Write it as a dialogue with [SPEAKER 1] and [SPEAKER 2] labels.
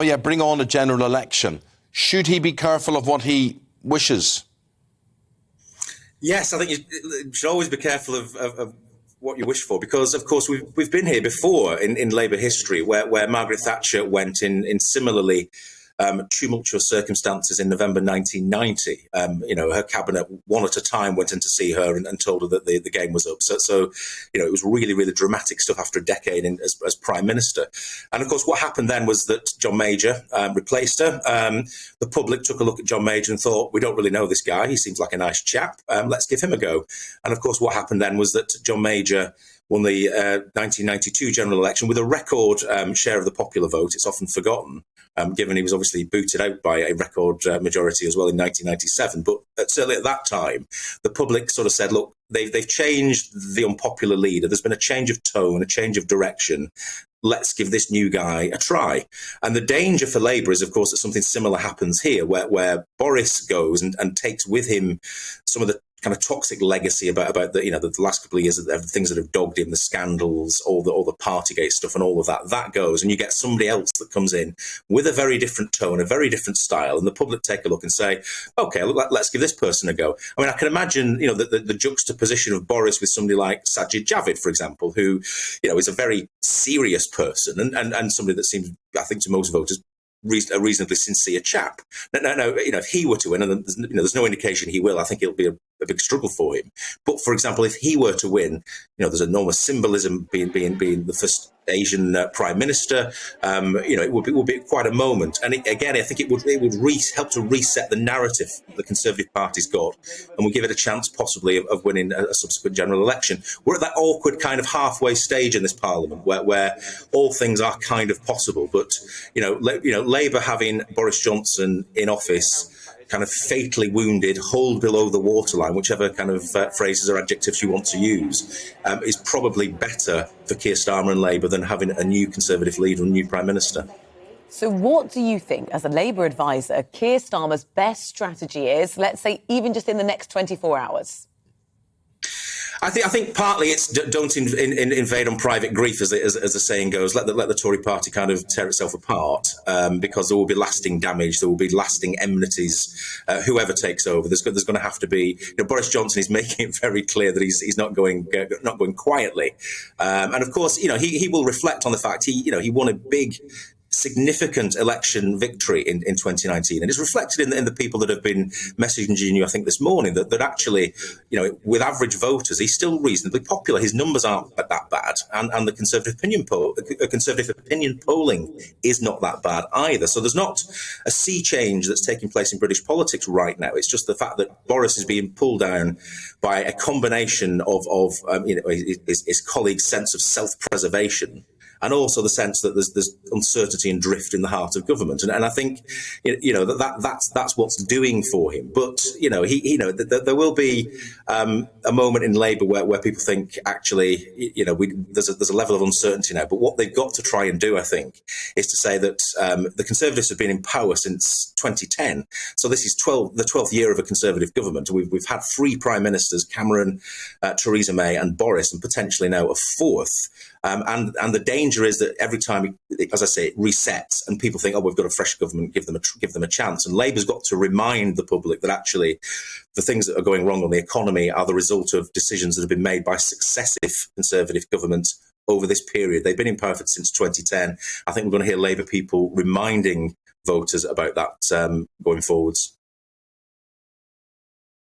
[SPEAKER 1] Oh yeah, bring on a general election. Should he be careful of what he wishes?
[SPEAKER 2] Yes, I think you should always be careful of what you wish for, because, of course, we've been here before in Labour history, where Margaret Thatcher went in similarly tumultuous circumstances in November 1990. Her cabinet, one at a time, went in to see her and told her that the game was up. So it was really, really dramatic stuff after a decade as Prime Minister. And of course, what happened then was that John Meagher replaced her. The public took a look at John Meagher and thought, we don't really know this guy. He seems like a nice chap. Let's give him a go. And of course, what happened then was that John Meagher won the 1992 general election with a record share of the popular vote. It's often forgotten, given he was obviously booted out by a record majority as well in 1997. But certainly at that time, the public sort of said, look, they've changed the unpopular leader. There's been a change of tone, a change of direction. Let's give this new guy a try. And the danger for Labour is, of course, that something similar happens here, where Boris goes and takes with him some of the kind of toxic legacy about the last couple of years, the things that have dogged him, the scandals, all the Partygate stuff and all of that goes, and you get somebody else that comes in with a very different tone, a very different style, and the public take a look and say, okay, let's give this person a go. I mean, I can imagine, the juxtaposition of Boris with somebody like Sajid Javid, for example, who, is a very serious person and somebody that seems, I think, to most voters, a reasonably sincere chap. No, if he were to win, and there's no indication he will, I think it'll be a big struggle for him. But for example, if he were to win, there's enormous symbolism being the first Asian Prime Minister. It would be quite a moment. And again, I think it would help to reset the narrative the Conservative Party's got, and will give it a chance possibly of winning a subsequent general election. We're at that awkward kind of halfway stage in this Parliament where all things are kind of possible. But Labour having Boris Johnson in office kind of fatally wounded, hold below the waterline, whichever kind of phrases or adjectives you want to use, is probably better for Keir Starmer and Labour than having a new Conservative leader and a new Prime Minister.
[SPEAKER 3] So what do you think, as a Labour advisor, Keir Starmer's best strategy is, let's say, even just in the next 24 hours?
[SPEAKER 2] I think partly it's don't invade on private grief, as the saying goes. Let the Tory party kind of tear itself apart, because there will be lasting damage. There will be lasting enmities. Whoever takes over, there's going to have to be. Boris Johnson is making it very clear that he's not going quietly, and of course, he will reflect on the fact he won a big, significant election victory in 2019, and it's reflected in the people that have been messaging you, I think, this morning, that actually, with average voters, he's still reasonably popular. His numbers aren't that bad, and the Conservative opinion polling is not that bad either. So there's not a sea change that's taking place in British politics right now. It's just the fact that Boris is being pulled down by a combination of his colleagues' sense of self-preservation, and also the sense that there's uncertainty and drift in the heart of government, and I think that's what's doing for him. But there will be a moment in Labour where people think actually there's a level of uncertainty now. But what they've got to try and do, I think, is to say that the Conservatives have been in power since 2010, so this is the 12th year of a Conservative government. We've had 3 prime ministers: Cameron, Theresa May, and Boris, and potentially now a 4th. And the danger is that every time, as I say, it resets and people think, oh, we've got a fresh government, give them a chance. And Labour's got to remind the public that actually the things that are going wrong on the economy are the result of decisions that have been made by successive Conservative governments over this period. They've been in power since 2010. I think we're going to hear Labour people reminding voters about that going forwards.